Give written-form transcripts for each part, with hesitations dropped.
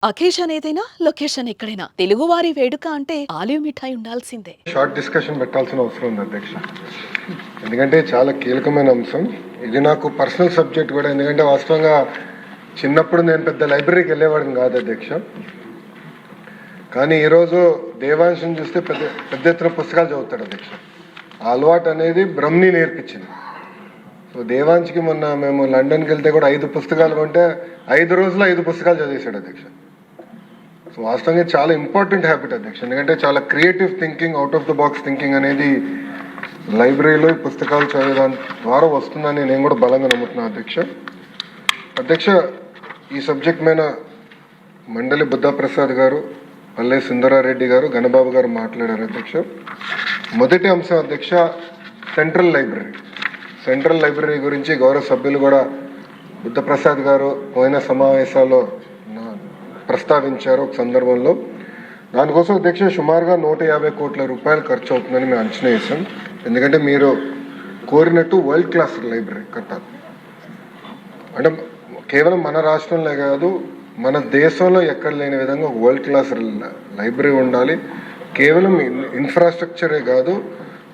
Occasion ఏదైనా location ఎక్కడైనా తెలుగువారి వేడుక అంటే ఆలివ్ మిఠాయి ఉండాల్సిందే. షార్ట్ డిస్కషన్ పెట్టాల్సిన అవసరం ఉంది అధ్యక్ష. ఎందుకంటే చాలా కీలకమైన అంశం ఇది. నాకు పర్సనల్ సబ్జెక్ట్ కూడా. ఎందుకంటే వాస్తవంగా చిన్నప్పుడు నేను పెద్ద లైబ్రరీకి వెళ్ళేవాడిని కాదు అధ్యక్ష. కానీ ఈరోజు దేవాంశం చూస్తే పెద్ద ఎత్తున పుస్తకాలు చదువుతాడు అధ్యక్ష. ఆ అలవాటు అనేది బ్రహ్మని నేర్పించింది. సో దేవాంశ్కి మొన్న మేము లండన్కి వెళ్తే కూడా 5 పుస్తకాలు కొంటే 5 రోజుల్లో 5 పుస్తకాలు చదివేశాడు అధ్యక్ష. సో వాస్తవంగా చాలా ఇంపార్టెంట్ హ్యాబిట్ అధ్యక్ష. ఎందుకంటే చాలా creative thinking, out of the box thinking అనేది లైబ్రరీలో పుస్తకాలు చదవడం ద్వారా వస్తుందని నేను కూడా బలంగా నమ్ముతున్నాను అధ్యక్ష. ఈ సబ్జెక్ట్ మీద మండలి బుద్ధప్రసాద్ గారు, పల్లె సుందరారెడ్డి గారు, గణబాబు గారు మాట్లాడారు అధ్యక్ష. మొదటి అంశం అధ్యక్ష, సెంట్రల్ లైబ్రరీ గురించి గౌరవ సభ్యులు కూడా బుద్ధప్రసాద్ గారు పోయిన సమావేశాల్లో ప్రస్తావించారు ఒక సందర్భంలో. దానికోసం అధ్యక్ష సుమారుగా 150 కోట్ల రూపాయలు ఖర్చు అవుతుందని మేము అంచనా వేసాం. ఎందుకంటే మీరు కోరినట్టు వరల్డ్ క్లాస్ లైబ్రరీ కట్టాలి. అంటే కేవలం మన రాష్ట్రంలో కాదు, మన దేశంలో ఎక్కడ లేని విధంగా ఒక వరల్డ్ క్లాస్ లైబ్రరీ ఉండాలి. కేవలం ఇన్ఫ్రాస్ట్రక్చరే కాదు,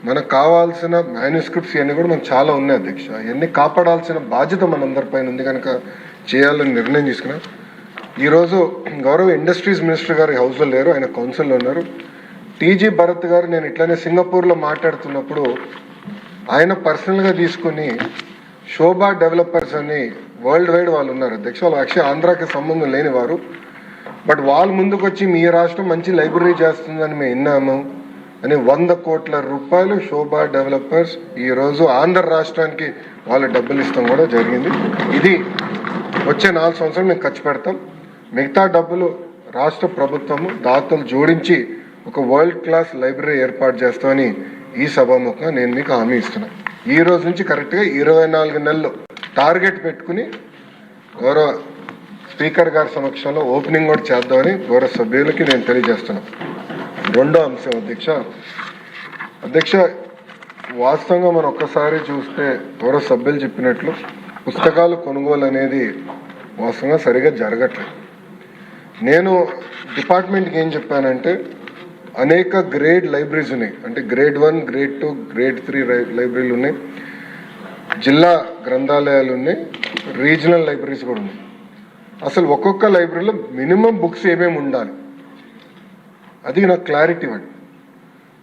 మనకు కావాల్సిన మ్యాన్యుస్క్రిప్ట్స్ ఇవన్నీ కూడా మనకు చాలా ఉన్నాయి అధ్యక్ష. ఇవన్నీ కాపాడాల్సిన బాధ్యత మనందరిపైన ఉంది కనుక చేయాలని నిర్ణయం తీసుకున్నాం. ఈరోజు గౌరవ ఇండస్ట్రీస్ మినిస్టర్ గారు హౌస్లో లేరు, ఆయన కౌన్సిల్లో ఉన్నారు. టీజీ భరత్ గారు నేను ఇట్లానే సింగపూర్లో మాట్లాడుతున్నప్పుడు ఆయన పర్సనల్గా తీసుకుని శోభా డెవలపర్స్ అని వరల్డ్ వైడ్ వాళ్ళు ఉన్నారు అధ్యక్ష. వాళ్ళు యాక్చువల్లీ ఆంధ్రాకి సంబంధం లేని వారు. బట్ వాళ్ళు ముందుకు వచ్చి మీ రాష్ట్రం మంచి లైబ్రరీ చేస్తుందని మేము విన్నాము అని 100 కోట్ల రూపాయలు శోభా డెవలపర్స్ ఈరోజు ఆంధ్ర రాష్ట్రానికి వాళ్ళు డబ్బులు ఇస్తాం కూడా జరిగింది. ఇది వచ్చే 4 సంవత్సరాలు మేము ఖర్చు పెడతాం. మిగతా డబ్బులు రాష్ట్ర ప్రభుత్వము దాతలు జోడించి ఒక వరల్డ్ క్లాస్ లైబ్రరీ ఏర్పాటు చేస్తామని ఈ సభాముఖంగా నేను మీకు హామీ ఇస్తున్నాను. ఈ రోజు నుంచి కరెక్ట్గా 24 నెలలు టార్గెట్ పెట్టుకుని గౌరవ స్పీకర్ గారి సమక్షంలో ఓపెనింగ్ కూడా చేద్దామని గౌరవ సభ్యులకి నేను తెలియజేస్తున్నాను. రెండో అంశం అధ్యక్ష, వాస్తవంగా మనం ఒక్కసారి చూస్తే గౌరవ సభ్యులు చెప్పినట్లు పుస్తకాలు కొనుగోలు అనేది వాస్తవంగా సరిగా జరగట్లేదు. నేను డిపార్ట్మెంట్కి ఏం చెప్పానంటే అనేక గ్రేడ్ లైబ్రరీస్ ఉన్నాయి. అంటే గ్రేడ్ 1, గ్రేడ్ 2, గ్రేడ్ 3 లైబ్రరీలు ఉన్నాయి, జిల్లా గ్రంథాలయాలు ఉన్నాయి, రీజనల్ లైబ్రరీస్ కూడా ఉన్నాయి. అసలు ఒక్కొక్క లైబ్రరీలో మినిమం బుక్స్ ఏమేమి ఉండాలి అది నాకు క్లారిటీ ఇవ్వండి.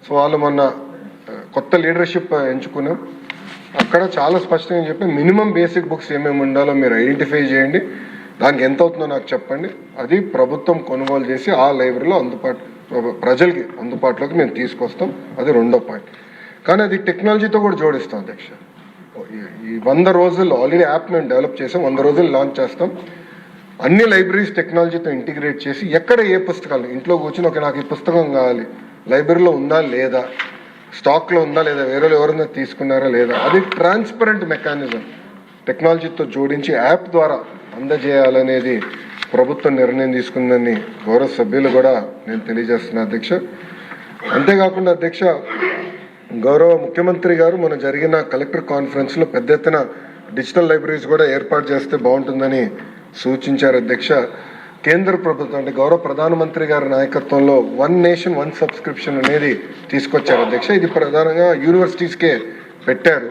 సో వాళ్ళు మొన్న కొత్త లీడర్షిప్ ఎంచుకున్నాం. అక్కడ చాలా స్పష్టంగా చెప్పి మినిమం బేసిక్ బుక్స్ ఏమేమి ఉండాలో మీరు ఐడెంటిఫై చేయండి, దానికి ఎంత అవుతుందో నాకు చెప్పండి, అది ప్రభుత్వం కొనుగోలు చేసి ఆ లైబ్రరీలో ప్రజలకి అందుబాటులోకి మేము తీసుకొస్తాం. అది రెండో పాయింట్. కానీ అది టెక్నాలజీతో కూడా జోడిస్తాం అధ్యక్ష. ఈ 100 రోజుల్లో ఆల్రెడీ యాప్ మేము డెవలప్ చేసాం, 100 రోజులు లాంచ్ చేస్తాం. అన్ని లైబ్రరీస్ టెక్నాలజీతో ఇంటిగ్రేట్ చేసి ఎక్కడ ఏ పుస్తకాలు ఇంట్లో కూర్చొని నాకు ఈ పుస్తకం కావాలి, లైబ్రరీలో ఉందా లేదా, స్టాక్లో ఉందా లేదా, వేరే ఎవరైనా తీసుకున్నారా లేదా, అది ట్రాన్స్పరెంట్ మెకానిజం టెక్నాలజీతో జోడించి యాప్ ద్వారా అందజేయాలనేది ప్రభుత్వం నిర్ణయం తీసుకుందని గౌరవ సభ్యులు కూడా నేను తెలియజేస్తున్నా అధ్యక్ష. అంతేకాకుండా అధ్యక్ష, గౌరవ ముఖ్యమంత్రి గారు మొన్న జరిగిన కలెక్టర్ కాన్ఫరెన్స్లో పెద్ద ఎత్తున డిజిటల్ లైబ్రరీస్ కూడా ఏర్పాటు చేస్తే బాగుంటుందని సూచించారు అధ్యక్ష. కేంద్ర ప్రభుత్వం అంటే గౌరవ ప్రధానమంత్రి గారి నాయకత్వంలో 1 నేషన్ 1 సబ్స్క్రిప్షన్ అనేది తీసుకొచ్చారు అధ్యక్ష. ఇది ప్రధానంగా యూనివర్సిటీస్కే పెట్టారు.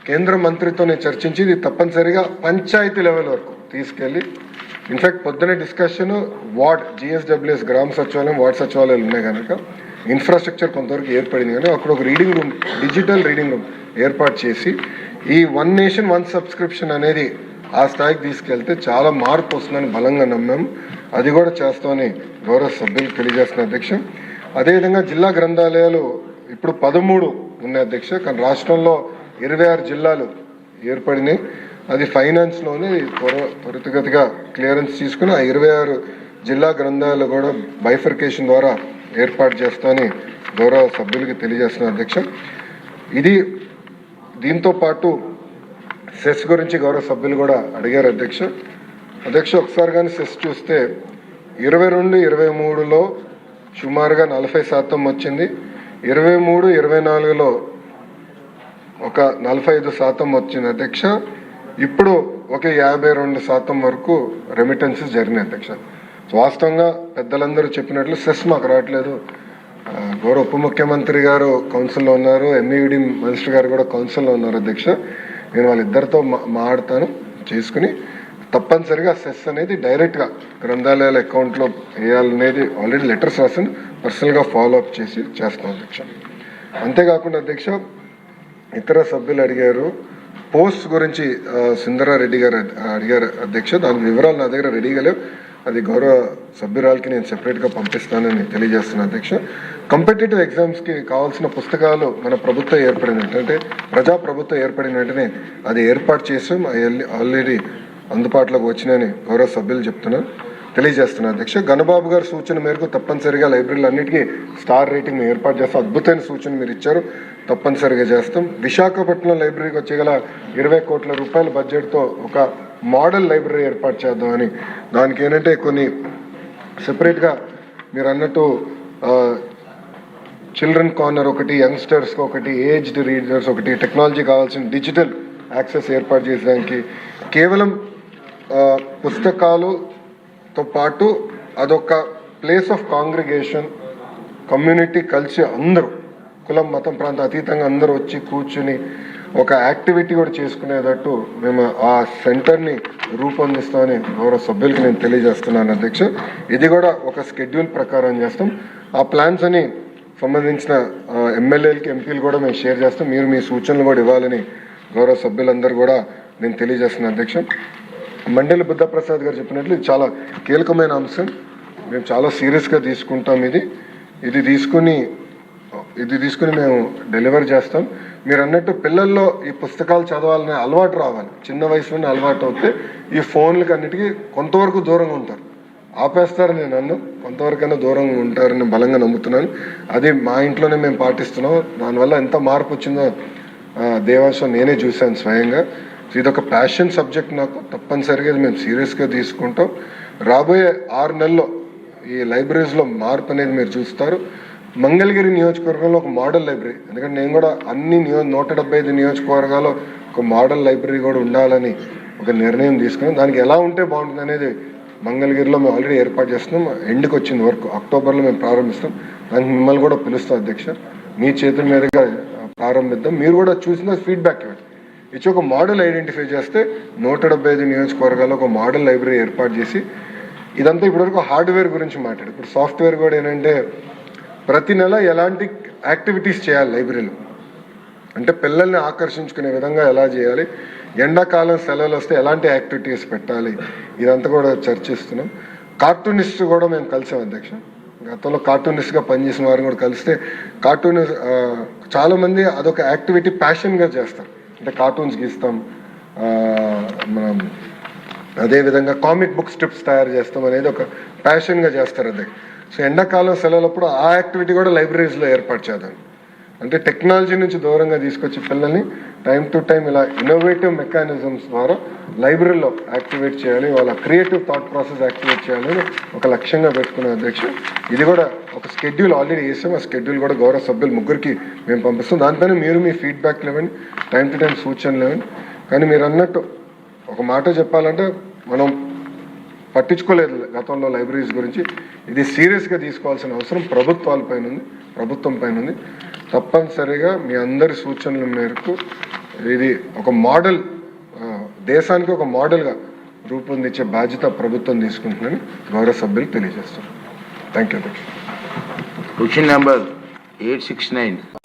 కేంద్ర మంత్రితో నేను చర్చించి ఇది తప్పనిసరిగా పంచాయతీ లెవెల్ వరకు తీసుకెళ్ళి, ఇన్ఫాక్ట్ పొద్దునే డిస్కషన్ వార్డ్ GSWS గ్రామ సచివాలయం, వార్డ్ సచివాలయాలు ఉన్నాయి కనుక ఇన్ఫ్రాస్ట్రక్చర్ కొంతవరకు ఏర్పడింది. కానీ అక్కడ ఒక reading room, digital reading room ఏర్పాటు చేసి ఈ 1 నేషన్ 1 సబ్స్క్రిప్షన్ అనేది ఆ స్థాయికి తీసుకెళ్తే చాలా మార్పు వస్తుందని బలంగా నమ్మాము. అది కూడా చేస్తామని గౌరవ సభ్యులకు తెలియజేస్తున్న అధ్యక్ష. అదేవిధంగా జిల్లా గ్రంథాలయాలు ఇప్పుడు 13 ఉన్నాయి అధ్యక్ష. కానీ రాష్ట్రంలో 26 జిల్లాలు ఏర్పడినాయి. అది ఫైనాన్స్లోనే త్వరితగతిగా క్లియరెన్స్ తీసుకుని ఆ 26 జిల్లా గ్రంథాలయాలు కూడా బైఫర్కేషన్ ద్వారా ఏర్పాటు చేస్తామని గౌరవ సభ్యులకి తెలియజేస్తున్న అధ్యక్ష. ఇది దీంతో పాటు సెస్ గురించి గౌరవ సభ్యులు కూడా అడిగారు అధ్యక్ష. ఒకసారి కానీ సెస్ చూస్తే 22-23లో సుమారుగా 40% వచ్చింది, 23-24లో ఒక 45% వచ్చింది అధ్యక్ష. ఇప్పుడు ఒక 52% వరకు రెమిటెన్సెస్ జరిగినాయి అధ్యక్ష. వాస్తవంగా పెద్దలందరూ చెప్పినట్లు సెస్ మాకు రావట్లేదు. గౌరవ ఉప ముఖ్యమంత్రి గారు కౌన్సిల్లో ఉన్నారు, ఎంఈడి మినిస్టర్ గారు కూడా కౌన్సిల్లో ఉన్నారు అధ్యక్ష. నేను వాళ్ళిద్దరితో మాట్లాడతాను చేసుకుని తప్పనిసరిగా సెస్ అనేది డైరెక్ట్గా గ్రంథాలయాల అకౌంట్లో వేయాలనేది ఆల్రెడీ లెటర్స్ రాసాను, పర్సనల్గా ఫాలోఅప్ చేస్తాం అధ్యక్ష. అంతేకాకుండా అధ్యక్ష ఇతర సభ్యులు అడిగారు పోస్ట్ గురించి, సుందరారెడ్డి గారు అడిగారు అధ్యక్ష. దాని వివరాలు నా దగ్గర రెడీగా లేవు, అది గౌరవ సభ్యురాలకి నేను సెపరేట్గా పంపిస్తానని తెలియజేస్తున్నాను అధ్యక్ష. కాంపిటేటివ్ ఎగ్జామ్స్కి కావాల్సిన పుస్తకాలు మన ప్రభుత్వం ఏర్పడిన వెంటనే, ప్రజాప్రభుత్వం ఏర్పడిన వెంటనే అది ఏర్పాటు చేసాం, ఆల్రెడీ అందుబాటులోకి వచ్చినాయని గౌరవ సభ్యులు తెలియజేస్తున్నాను అధ్యక్ష. గణబాబు గారి సూచన మేరకు తప్పనిసరిగా లైబ్రరీలు అన్నిటికీ స్టార్ రేటింగ్ ఏర్పాటు చేస్తాం. అద్భుతమైన సూచన మీరు ఇచ్చారు, తప్పనిసరిగా చేస్తాం. విశాఖపట్నం లైబ్రరీకి వచ్చేగల 20 కోట్ల రూపాయల బడ్జెట్తో ఒక మోడల్ లైబ్రరీ ఏర్పాటు చేద్దామని, దానికి ఏంటంటే కొన్ని సెపరేట్గా మీరు అన్నట్టు చిల్డ్రన్ కార్నర్ ఒకటి, యంగ్స్టర్స్కి ఒకటి, ఏజ్డ్ రీడర్స్ ఒకటి, టెక్నాలజీ కావాల్సిన డిజిటల్ యాక్సెస్ ఏర్పాటు చేసేదానికి, కేవలం పుస్తకాలుతో పాటు అదొక ప్లేస్ ఆఫ్ కాంగ్రిగేషన్, కమ్యూనిటీ కలిసి అందరూ కులం మతం ప్రాంతం అతీతంగా అందరూ వచ్చి కూర్చుని ఒక యాక్టివిటీ కూడా చేసుకునేటట్టు మేము ఆ సెంటర్ని రూపొందిస్తామని గౌరవ సభ్యులకి నేను తెలియజేస్తున్నాను అధ్యక్ష. ఇది కూడా ఒక స్కెడ్యూల్ ప్రకారం చేస్తాం. ఆ ప్లాన్స్ అని సంబంధించిన ఎమ్మెల్యేలకి ఎంపీలు కూడా మేము షేర్ చేస్తాం. మీరు మీ సూచనలు కూడా ఇవ్వాలని గౌరవ సభ్యులందరూ కూడా నేను తెలియజేస్తున్నాను అధ్యక్ష. మండలి బుద్ధప్రసాద్ గారు చెప్పినట్లు ఇది చాలా కీలకమైన అంశం, మేము చాలా సీరియస్గా తీసుకుంటాం. ఇది తీసుకుని మేము డెలివర్ చేస్తాం. మీరు అన్నట్టు పిల్లల్లో ఈ పుస్తకాలు చదవాలనే అలవాటు రావాలి, చిన్న వయసులోనే అలవాటు అవుతే ఈ ఫోన్లకి అన్నిటికీ కొంతవరకు దూరంగా ఉంటారు. ఆపేస్తారని నేను కొంతవరకైనా దూరంగా ఉంటారని బలంగా నమ్ముతున్నాను. అది మా ఇంట్లోనే మేము పాటిస్తున్నాం. దానివల్ల ఎంత మార్పు వచ్చిందో దేవాంశం నేనే చూశాను స్వయంగా. ఇది ఒక ప్యాషన్ సబ్జెక్ట్ నాకు, తప్పనిసరిగా మేము సీరియస్గా తీసుకుంటాం. రాబోయే 6 నెలల్లో ఈ లైబ్రరీస్లో మార్పు అనేది మీరు చూస్తారు. మంగళగిరి నియోజకవర్గంలో ఒక మోడల్ లైబ్రరీ, ఎందుకంటే నేను కూడా అన్ని 175 నియోజకవర్గాల్లో ఒక మోడల్ లైబ్రరీ కూడా ఉండాలని ఒక నిర్ణయం తీసుకున్నాం. దానికి ఎలా ఉంటే బాగుంటుంది అనేది మంగళగిరిలో మేము ఆల్రెడీ ఏర్పాటు చేస్తున్నాం. ఎండ్కి వచ్చింది వర్క్, అక్టోబర్లో మేము ప్రారంభిస్తాం. దానికి మిమ్మల్ని కూడా పిలుస్తాం అధ్యక్ష, మీ చేతుల మీదుగా ప్రారంభిద్దాం. మీరు కూడా చూసిన ఫీడ్బ్యాక్ ఇవ్వండి, ఇచ్చి ఒక మోడల్ ఐడెంటిఫై చేస్తే 175 నియోజకవర్గాల్లో ఒక మోడల్ లైబ్రరీ ఏర్పాటు చేసి, ఇదంతా ఇప్పటివరకు హార్డ్వేర్ గురించి మాట్లాడు. ఇప్పుడు సాఫ్ట్వేర్ కూడా ఏంటంటే ప్రతి నెల ఎలాంటి యాక్టివిటీస్ చేయాలి లైబ్రరీలో, అంటే పిల్లల్ని ఆకర్షించుకునే విధంగా ఎలా చేయాలి, ఎండాకాలం సెలవులు వస్తే ఎలాంటి యాక్టివిటీస్ పెట్టాలి, ఇదంతా కూడా చర్చిస్తున్నాం. కార్టూనిస్ట్ కూడా మేము కలిసాం అధ్యక్ష. గతంలో కార్టూనిస్ట్గా పనిచేసిన వారిని కూడా కలిస్తే చాలామంది అదొక యాక్టివిటీ ప్యాషన్గా చేస్తారు, అంటే కార్టూన్స్ గీస్తాం, మనం అదేవిధంగా కామిక్ బుక్ స్ట్రిప్స్ తయారు చేస్తాం అనేది ఒక ప్యాషన్గా చేస్తారు అదే. సో ఎండాకాలం సెలవులప్పుడు ఆ యాక్టివిటీ కూడా లైబ్రరీస్లో ఏర్పాటు చేద్దాం. అంటే టెక్నాలజీ నుంచి దూరంగా తీసుకొచ్చి పిల్లల్ని టైం టు టైం ఇలా ఇన్నోవేటివ్ మెకానిజమ్స్ ద్వారా లైబ్రరీలో యాక్టివేట్ చేయాలి, వాళ్ళ క్రియేటివ్ థాట్ ప్రాసెస్ యాక్టివేట్ చేయాలని ఒక లక్ష్యంగా పెట్టుకునే అధ్యక్ష. ఇది కూడా ఒక స్కెడ్యూల్ ఆల్రెడీ వేసాం, ఆ స్కెడ్యూల్ కూడా గౌరవ సభ్యులు 3కి మేము పంపిస్తాం. దానిపైన మీరు మీ ఫీడ్బ్యాక్లు ఇవ్వండి, టైం టు టైం సూచనలు ఇవ్వండి. కానీ మీరు అన్నట్టు ఒక మాట చెప్పాలంటే మనం పట్టించుకోలేదు గతంలో లైబ్రరీస్ గురించి. ఇది సీరియస్గా తీసుకోవాల్సిన అవసరం ప్రభుత్వం పైన ఉంది. తప్పనిసరిగా మీ అందరి సూచనల మేరకు ఇది ఒక మోడల్, దేశానికి ఒక మోడల్గా రూపొందించే బాధ్యత ప్రభుత్వం తీసుకుంటుందని గౌరవ సభ్యులు తెలియజేస్తారు. Thank you. Question number 869.